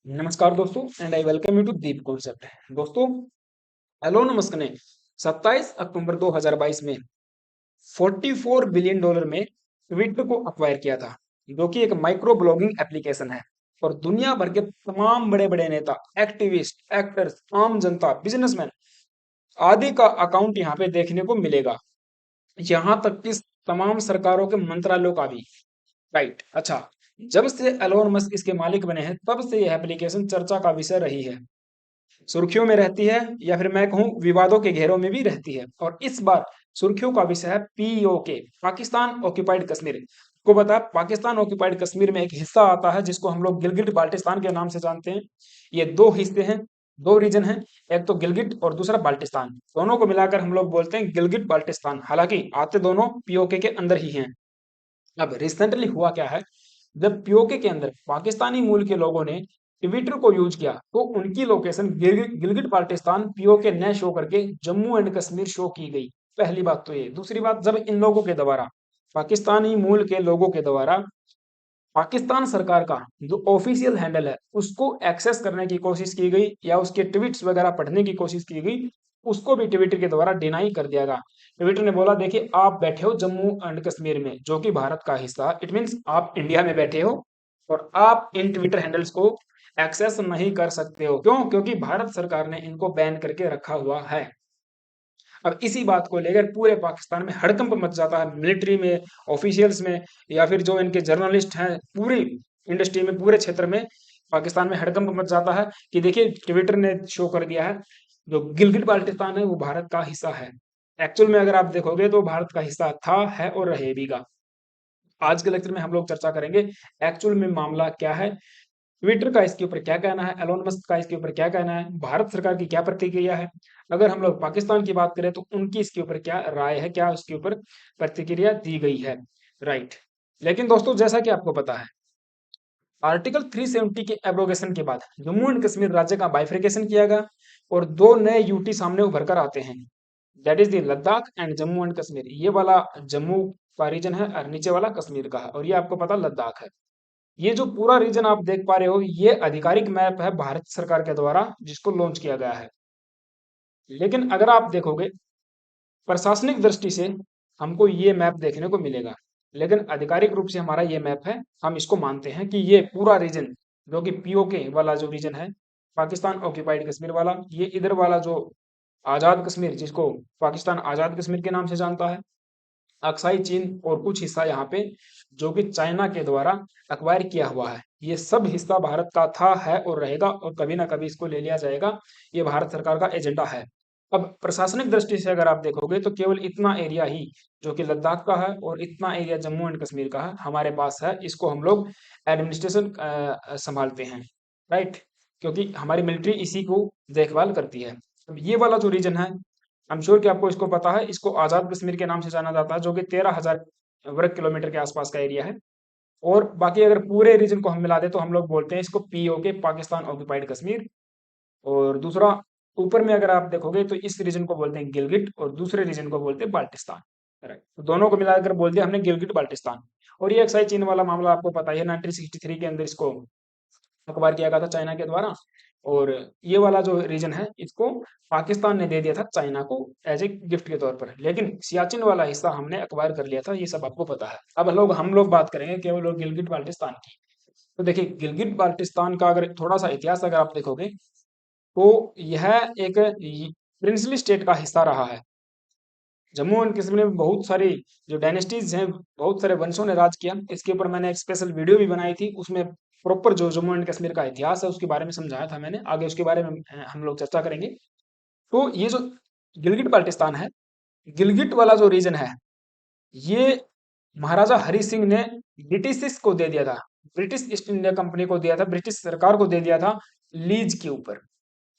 नमस्कार दोस्तों and I welcome you to Deep Concept. दोस्तों, एलोन मस्क ने 27 अक्टूबर 2022 में 44 बिलियन डॉलर में ट्विटर को अक्वायर किया था, जो कि एक माइक्रो ब्लॉगिंग एप्लीकेशन है। और दुनिया भर के तमाम बड़े बड़े नेता, एक्टिविस्ट, एक्टर्स, आम जनता, बिजनेसमैन आदि का अकाउंट यहाँ पे देखने को मिलेगा। यहाँ तक कि तमाम सरकारों के मंत्रालयों का भी। राइट, अच्छा। जब से एलोन मस्क इसके मालिक बने हैं, तब से यह एप्लीकेशन चर्चा का विषय रही है, सुर्खियों में रहती है, या फिर मैं कहूं विवादों के घेरों में भी रहती है। और इस बार सुर्खियों का विषय है पीओके, पाकिस्तान ऑक्यूपाइड कश्मीर। को बता, पाकिस्तान ऑक्यूपाइड कश्मीर में एक हिस्सा आता है जिसको हम लोग गिलगिट बाल्टिस्तान के नाम से जानते हैं। ये दो हिस्से हैं, दो रीजन हैं, एक तो गिलगिट और दूसरा बाल्टिस्तान। दोनों को मिलाकर हम लोग बोलते हैं गिलगिट बाल्टिस्तान, हालांकि आते दोनों पीओके के अंदर ही हैं। अब रिसेंटली हुआ क्या है, जब पीओके के अंदर पाकिस्तानी मूल के लोगों ने ट्विटर को यूज किया, तो उनकी लोकेशन गिलगिट बाल्टिस्तान पीओके न शो करके जम्मू एंड कश्मीर शो की गई। पहली बात तो ये। दूसरी बात, जब इन लोगों के द्वारा, पाकिस्तानी मूल के लोगों के द्वारा, पाकिस्तान सरकार का जो ऑफिशियल हैंडल है उसको एक्सेस करने की कोशिश की गई, या उसके ट्वीट्स वगैरह पढ़ने की कोशिश की गई, उसको भी ट्विटर के द्वारा डिनाई कर दिया गया। ट्विटर ने बोला, देखिए आप बैठे हो जम्मू एंड कश्मीर में, जो कि भारत का हिस्सा, इट मीन्स आप इंडिया में बैठे हो, और आप इन ट्विटर हैंडल्स को एक्सेस नहीं कर सकते हो। क्यों? क्योंकि भारत सरकार ने इनको बैन करके रखा हुआ है। अब इसी बात को लेकर पूरे पाकिस्तान में हड़कंप मच जाता है, मिलिट्री में, ऑफिशियल्स में, या फिर जो इनके जर्नलिस्ट हैं, पूरी इंडस्ट्री में, पूरे क्षेत्र में पाकिस्तान में हड़कंप मच जाता है कि देखिए ट्विटर ने शो कर दिया है जो गिलगिट बाल्टिस्तान है वो भारत का हिस्सा है। एक्चुअल में अगर आप देखोगे तो भारत का हिस्सा था, है और रहेगा। आज के लेक्चर में हम लोग चर्चा करेंगे एक्चुअल में मामला क्या है, ट्विटर का इसके ऊपर क्या कहना है, एलोन मस्क का इसके ऊपर क्या कहना है, भारत सरकार की क्या प्रतिक्रिया है। अगर हम लोग पाकिस्तान की बात करें तो उनकी इसके ऊपर क्या राय है, क्या उसके ऊपर प्रतिक्रिया दी गई है। राइट। लेकिन दोस्तों, जैसा कि आपको पता है, आर्टिकल 370 के एब्रोगेशन के बाद जम्मू एंड कश्मीर राज्य का बाइफर्केशन किया गया, और दो नए यूटी सामने उभर कर आते हैं। That is the Ladakh and Jammu and Kashmir. ये वाला जम्मू का रीजन है और नीचे वाला कश्मीर का है, और ये आपको पता लद्दाख है। ये जो पूरा रीजन आप देख पा रहे हो, ये आधिकारिक मैप है भारत सरकार के द्वारा जिसको लॉन्च किया गया है। लेकिन अगर आप देखोगे प्रशासनिक दृष्टि से, हमको ये मैप देखने को मिलेगा, लेकिन आधिकारिक रूप से हमारा ये मैप है। हम इसको मानते हैं कि ये पूरा रीजन, जो कि पीओके वाला जो रीजन है, पाकिस्तान ऑक्यूपाइड कश्मीर वाला, ये इधर वाला जो आजाद कश्मीर, जिसको पाकिस्तान आजाद कश्मीर के नाम से जानता है, अक्साई चीन और कुछ हिस्सा यहाँ पे जो कि चाइना के द्वारा अक्वायर किया हुआ है, ये सब हिस्सा भारत का था, है और रहेगा, और कभी ना कभी इसको ले लिया जाएगा। ये भारत सरकार का एजेंडा है। अब प्रशासनिक दृष्टि से अगर आप देखोगे तो केवल इतना एरिया ही जो कि लद्दाख का है, और इतना एरिया जम्मू एंड कश्मीर का है, हमारे पास है। इसको हम लोग एडमिनिस्ट्रेशन संभालते हैं। राइट, क्योंकि हमारी मिलिट्री इसी को देखभाल करती है। अब ये वाला जो रीजन है, आई एम श्योर कि आपको इसको पता है, इसको आजाद कश्मीर के नाम से जाना जाता है, जो कि 13,000 वर्ग किलोमीटर के आसपास का एरिया है। और बाकी अगर पूरे रीजन को हम मिला दे तो हम लोग बोलते हैं इसको पीओके, पाकिस्तान ऑक्यूपाइड कश्मीर। और दूसरा, ऊपर में अगर आप देखोगे तो इस रीजन को बोलते हैं गिलगिट, और दूसरे रीजन को बोलते हैं बाल्टिस्तान। राइट, तो दोनों को मिलाकर बोल दिया हमने गिलगिट बाल्टिस्तान। और ये अक्साई चीन वाला मामला आपको पता ही है, 1963 के अंदर इसको अखबार किया गया था चाइना के द्वारा। और ये वाला जो रीजन है इसको पाकिस्तान ने दे दिया था चाइना को एज ए गिफ्ट के तौर पर, लेकिन सियाचिन वाला हिस्सा हमने अक्वायर कर लिया था, ये सब आपको पता है। अब हम लोग बात करेंगे केवल लोग गिलगिट बाल्टिस्तान की। तो देखिए, गिलगिट बाल्टिस्तान का अगर थोड़ा सा इतिहास अगर आप देखोगे, तो यह एक प्रिंसली स्टेट का हिस्सा रहा है। जम्मू एंड कश्मीर में बहुत सारी जो डायनेस्टीज हैं, बहुत सारे वंशों ने राज किया। इसके ऊपर मैंने एक स्पेशल वीडियो भी बनाई थी, उसमें प्रॉपर जो जम्मू एंड कश्मीर का इतिहास है उसके बारे में समझाया था मैंने। आगे उसके बारे में हम लोग चर्चा करेंगे। तो ये जो गिलगिट बाल्टिस्तान है, गिलगिट वाला जो रीजन है, ये महाराजा हरि सिंह ने ब्रिटिश को दे दिया था, ब्रिटिश ईस्ट इंडिया कंपनी को दिया था, ब्रिटिश सरकार को दे दिया था लीज के ऊपर।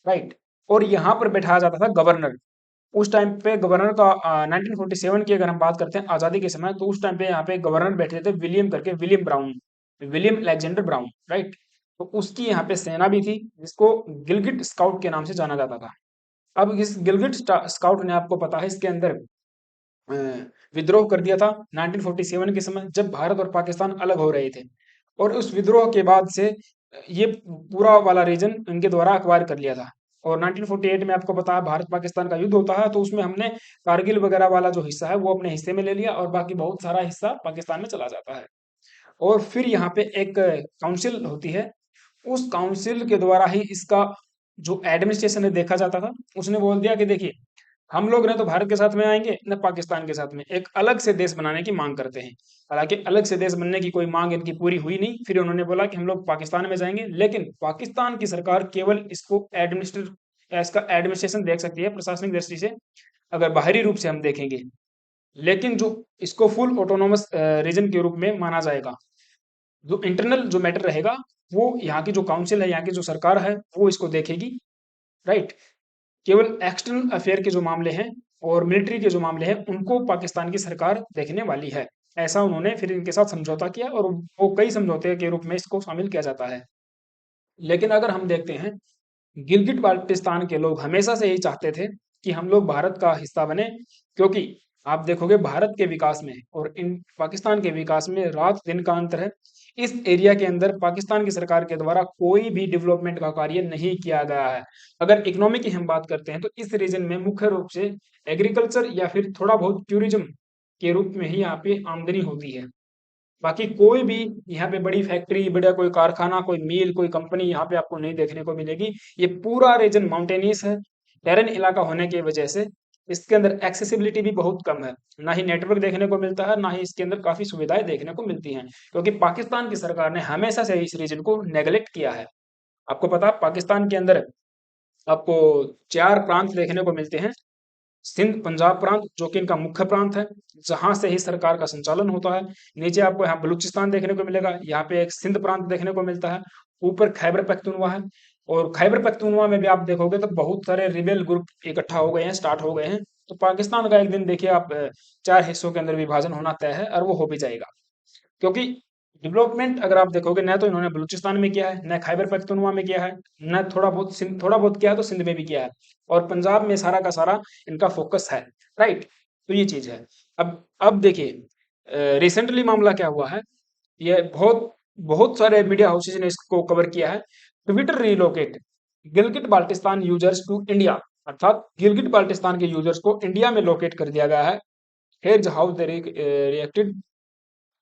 राइट, और यहाँ पर बैठाया जाता था गवर्नर। उस टाइम पे गवर्नर का 1947 की अगर हम बात करते हैं आजादी के समय, तो उस टाइम पे यहाँ पे गवर्नर बैठे थे विलियम करके, William brown, William Alexander brown. Right, तो उसकी यहाँ पे सेना भी थी जिसको गिलगिट स्काउट के नाम से जाना जाता था। अब इस गिलगिट स्काउट ने, आपको पता है, इसके अंदर अ, विद्रोह कर दिया था 1947 के समय, जब भारत और पाकिस्तान अलग हो रहे थे। और उस विद्रोह के बाद से ये पूरा वाला रीजन इनके द्वारा अक्वायर कर लिया था। और 1948 में आपको पता है भारत पाकिस्तान का युद्ध होता है, तो उसमें हमने कारगिल वगैरह वाला जो हिस्सा है वो अपने हिस्से में ले लिया और बाकी बहुत सारा हिस्सा पाकिस्तान में चला जाता है। और फिर यहाँ पे एक काउंसिल होती है, उस काउंसिल के द्वारा ही इसका जो एडमिनिस्ट्रेशन है देखा जाता था। उसने बोल दिया कि देखिए, हम लोग न तो भारत के साथ में आएंगे न पाकिस्तान के साथ में, एक अलग से देश बनाने की मांग करते हैं। हालांकि अलग से देश बनने की कोई मांग इनकी पूरी हुई नहीं। फिर उन्होंने बोला कि हम लोग पाकिस्तान में जाएंगे, लेकिन पाकिस्तान की सरकार केवल इसको इसका एडमिनिस्ट्रेशन देख सकती है प्रशासनिक दृष्टि से, अगर बाहरी रूप से हम देखेंगे। लेकिन जो इसको फुल ऑटोनोमस रीजन के रूप में माना जाएगा। जो इंटरनल जो मैटर रहेगा वो यहाँ की जो काउंसिल है, यहाँ की जो सरकार है वो इसको देखेगी, राइट। केवल एक्सटर्नल अफेयर के जो मामले हैं और मिलिट्री के जो मामले हैं उनको पाकिस्तान की सरकार देखने वाली है। ऐसा उन्होंने फिर इनके साथ समझौता किया और वो कई समझौते के रूप में इसको शामिल किया जाता है। लेकिन अगर हम देखते हैं, गिलगिट बाल्टिस्तान के लोग हमेशा से यही चाहते थे कि हम लोग भारत का हिस्सा बने, क्योंकि आप देखोगे भारत के विकास में और इन पाकिस्तान के विकास में रात दिन का अंतर है। इस एरिया के अंदर पाकिस्तान की सरकार के द्वारा कोई भी डेवलपमेंट का कार्य नहीं किया गया है। अगर इकोनॉमी की हम बात करते हैं तो इस रीजन में मुख्य रूप से एग्रीकल्चर या फिर थोड़ा बहुत टूरिज्म के रूप में ही यहाँ पे आमदनी होती है। बाकी कोई भी यहाँ पे बड़ी फैक्ट्री, बड़ा कोई कारखाना, कोई मिल, कोई कंपनी यहाँ पे आपको नहीं देखने को मिलेगी। ये पूरा रीजन माउंटेनियस है, टेरेन इलाका होने की वजह से इसके अंदर एक्सेसिबिलिटी भी बहुत कम है। ना ही नेटवर्क देखने को मिलता है, ना ही इसके अंदर काफी सुविधाएं देखने को मिलती हैं, क्योंकि पाकिस्तान की सरकार ने हमेशा से इस रीजन को नेगलेक्ट किया है। आपको पता है पाकिस्तान के अंदर आपको 4 प्रांत देखने को मिलते हैं। सिंध पंजाब प्रांत जो कि इनका मुख्य प्रांत है, जहां से ही सरकार का संचालन होता है। नीचे आपको यहाँ बलूचिस्तान देखने को मिलेगा, यहाँ पे एक सिंध प्रांत देखने को मिलता है। ऊपर खैबर पख्तूनवा है, और खैबर पख्तूनवा में भी आप देखोगे तो बहुत सारे रिबेल ग्रुप इकट्ठा हो गए हैं, स्टार्ट हो गए हैं। तो पाकिस्तान का एक दिन देखिए आप 4 हिस्सों के अंदर विभाजन होना तय है, और वो हो भी जाएगा। क्योंकि डेवलपमेंट अगर आप देखोगे, न तो इन्होंने बलूचिस्तान में किया है, न खैबर पख्तूनवा में किया है, न थोड़ा बहुत किया है तो सिंध में भी किया है, और पंजाब में सारा का सारा इनका फोकस है, राइट। तो ये चीज है। अब देखिए रिसेंटली मामला क्या हुआ है, ये बहुत बहुत सारे मीडिया हाउसेज ने इसको कवर किया है। Twitter relocate Gilgit Baltistan users to India, अर्थात गिलगिट बाल्टिस्तान के यूजर्स को इंडिया में लोकेट कर दिया गया है। Here how they reacted,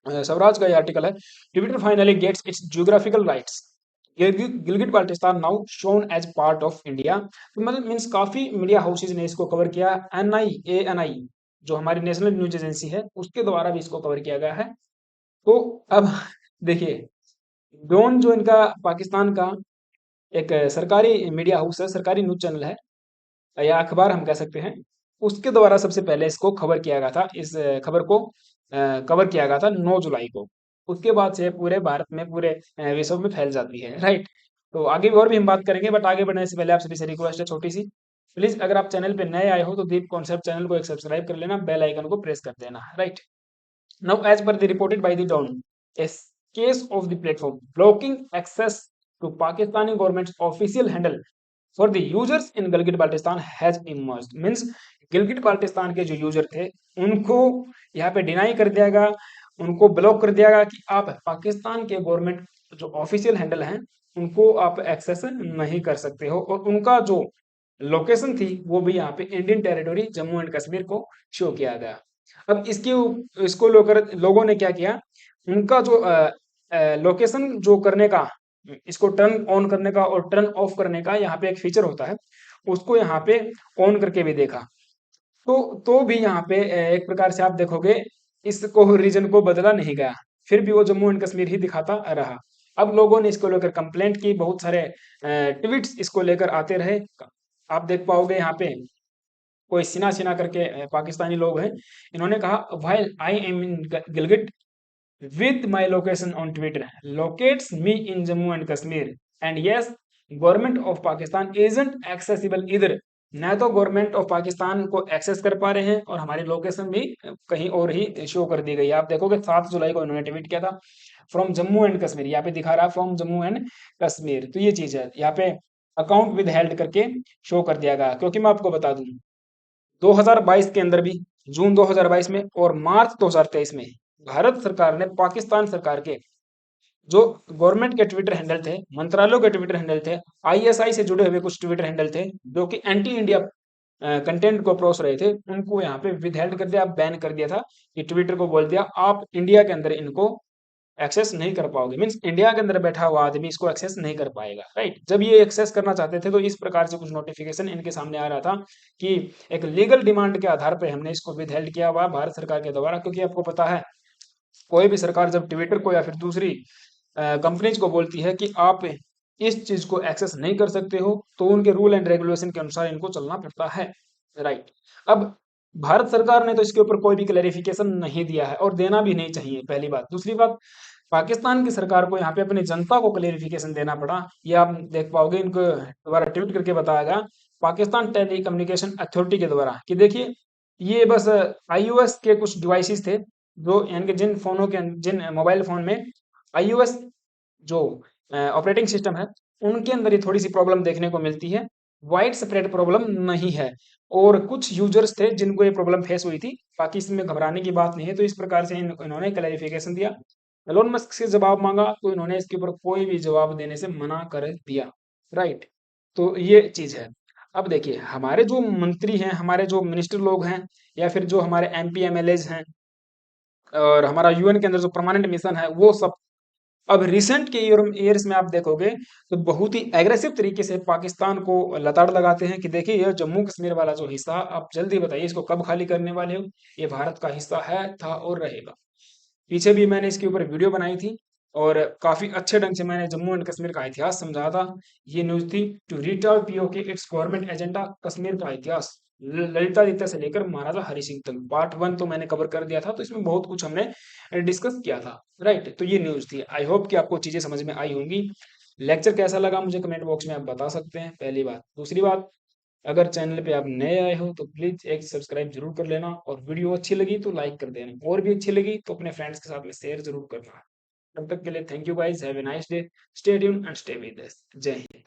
Swaraj का ये आर्टिकल है। Twitter finally gets its geographical rights, Gilgit Baltistan now shown as part of India. तो मतलब मीन्स काफी मीडिया हाउसेज ने इसको कवर किया। एनआई जो हमारी नेशनल न्यूज एजेंसी है उसके द्वारा भी इसको कवर किया गया है। तो अब देखिए, डॉन जो इनका पाकिस्तान का एक सरकारी मीडिया हाउस है, सरकारी न्यूज चैनल है या अखबार हम कह सकते हैं, उसके द्वारा सबसे पहले इसको खबर किया गया था। इस खबर को कवर किया गया था 9 जुलाई को। उसके बाद से पूरे भारत में, पूरे विश्व में फैल जाती है, राइट। तो आगे भी और भी हम बात करेंगे, बट आगे बढ़ने से पहले आप सभी से रिक्वेस्ट है छोटी सी, प्लीज अगर आप चैनल पे नए आए हो तो दीप कॉन्सेप्ट चैनल को एक सब्सक्राइब कर लेना, बेल आइकन को प्रेस कर देना, right. Now, as per the reported by the Dawn, a case of the platform blocking access to Pakistani government's official handle for the users in Gilgit Baltistan has emerged. Means Gilgit Baltistan के जो user थे उनको यहाँ पे deny कर दिया गया, उनको ब्लॉक कर दिया गया कि आप पाकिस्तान के गवर्नमेंट जो ऑफिशियल हैंडल हैं उनको आप एक्सेस नहीं कर सकते हो, और उनका जो लोकेशन थी वो भी यहाँ पे Indian territory Jammu and Kashmir को शो किया गया। अब इसको लोगों ने क्या किया, उनका जो लोकेशन जो करने का, इसको टर्न ऑन करने का और टर्न ऑफ करने का यहाँ पे एक फीचर होता है, उसको यहाँ पे ऑन करके भी देखा। तो भी यहाँ पे एक प्रकार से आप देखोगे इसको रीजन को बदला नहीं गया, फिर भी वो जम्मू एंड कश्मीर ही दिखाता रहा। अब लोगों ने इसको लेकर कंप्लेंट की, बहुत सारे ट्वीट्स इसको लेकर आते रहे। आप देख पाओगे यहाँ पे कोई सिना सिना करके पाकिस्तानी लोग हैं, इन्होंने कहा while I am in Gilgit with my location on Twitter locates me in Jammu and Kashmir and yes government of Pakistan isn't accessible either। न तो गवर्नमेंट ऑफ पाकिस्तान को एक्सेस कर पा रहे हैं और हमारी लोकेशन भी कहीं और ही शो कर दी गई है। आप देखोगे 7 जुलाई को इन्होंने ट्वीट किया था फ्रॉम जम्मू एंड कश्मीर, यहाँ पे दिखा रहा है फ्रॉम जम्मू एंड कश्मीर। तो ये चीज है, यहाँ पे अकाउंट विद हेल्ड करके शो कर दिया गया। क्योंकि मैं आपको बता दूं 2022 के अंदर भी, जून 2022 में और मार्च 2023 में भारत सरकार ने पाकिस्तान सरकार के जो गवर्नमेंट के ट्विटर हैंडल थे, मंत्रालयों के ट्विटर हैंडल थे, आईएसआई से जुड़े हुए कुछ ट्विटर हैंडल थे जो कि एंटी इंडिया कंटेंट को अप्रोच रहे थे, उनको यहाँ पे विदहेल्ड कर दिया, बैन कर दिया था कि ट्विटर को बोल दिया आप इंडिया के अंदर इनको एक्सेस नहीं कर पाओगे, मीन्स इंडिया के अंदर बैठा हुआ आदमी इसको एक्सेस नहीं कर पाएगा, राइट। जब ये एक्सेस करना चाहते थे तो इस प्रकार से कुछ नोटिफिकेशन इनके सामने आ रहा था कि एक लीगल डिमांड के आधार पर हमने इसको विदहेल्ड किया हुआ भारत सरकार के द्वारा, क्योंकि आपको पता है कोई भी सरकार जब ट्विटर को या फिर दूसरी कंपनीज को बोलती है कि आप इस चीज को एक्सेस नहीं कर सकते हो, तो उनके रूल एंड रेगुलेशन के अनुसार इनको चलना पड़ता है, राइट। अब भारत सरकार ने तो इसके ऊपर कोई भी क्लैरिफिकेशन नहीं दिया है और देना भी नहीं चाहिए, पहली बात। दूसरी बात, पाकिस्तान की सरकार को यहाँ पे अपनी जनता को क्लेरिफिकेशन देना पड़ा। ये आप देख पाओगे, इनको द्वारा ट्वीट करके बताया गया पाकिस्तान टेली कम्युनिकेशन अथॉरिटी के द्वारा कि देखिए ये बस आईओएस के कुछ डिवाइसेस थे जो यानी कि जिन फोनों के जिन मोबाइल फोन में आईओएस जो ऑपरेटिंग सिस्टम है उनके अंदर ये थोड़ी सी प्रॉब्लम देखने को मिलती है, वाइड स्प्रेड प्रॉब्लम नहीं है। और कुछ यूजर्स थे जिनको ये प्रॉब्लम फेस हुई थी, बाकी इसमें घबराने की बात नहीं है। तो इस प्रकार से इन्होंने क्लैरिफिकेशन दिया। एलोन मस्क से जवाब मांगा तो इन्होंने इसके ऊपर कोई भी जवाब देने से मना कर दिया, राइट। तो ये चीज है। अब देखिए हमारे जो मंत्री हैं, हमारे जो मिनिस्टर लोग हैं, या फिर जो हमारे एमपी एमएलएज हैं, और हमारा यूएन के अंदर जो परमानेंट मिशन है, वो सब अब रिसेंट के ईयर्स में आप देखोगे तो बहुत ही एग्रेसिव तरीके से पाकिस्तान को लताड़ लगाते हैं कि देखिए ये जम्मू कश्मीर वाला जो हिस्सा, आप जल्दी बताइए इसको कब खाली करने वाले हो, ये भारत का हिस्सा है, था और रहेगा। पीछे भी मैंने इसके ऊपर वीडियो बनाई थी और काफी अच्छे ढंग से मैंने जम्मू एंड कश्मीर का इतिहास समझाया था। ये न्यूज थी to return POK its government agenda, Kashmir का इतिहास, ललितादित्य से लेकर महाराजा हरि सिंह तक। पार्ट 1 तो मैंने कवर कर दिया था, तो इसमें बहुत कुछ हमने डिस्कस किया था, राइट। तो ये न्यूज थी, आई होप कि आपको चीजें समझ में आई होंगी। लेक्चर कैसा लगा मुझे कमेंट बॉक्स में आप बता सकते हैं, पहली बात। दूसरी बात, अगर चैनल पे आप नए आए हो तो प्लीज एक सब्सक्राइब जरूर कर लेना, और वीडियो अच्छी लगी तो लाइक कर देना, और भी अच्छी लगी तो अपने फ्रेंड्स के साथ में शेयर जरूर करना। तब तक के लिए thank you guys, have a nice day, stay tuned and stay with us. जय हिंद।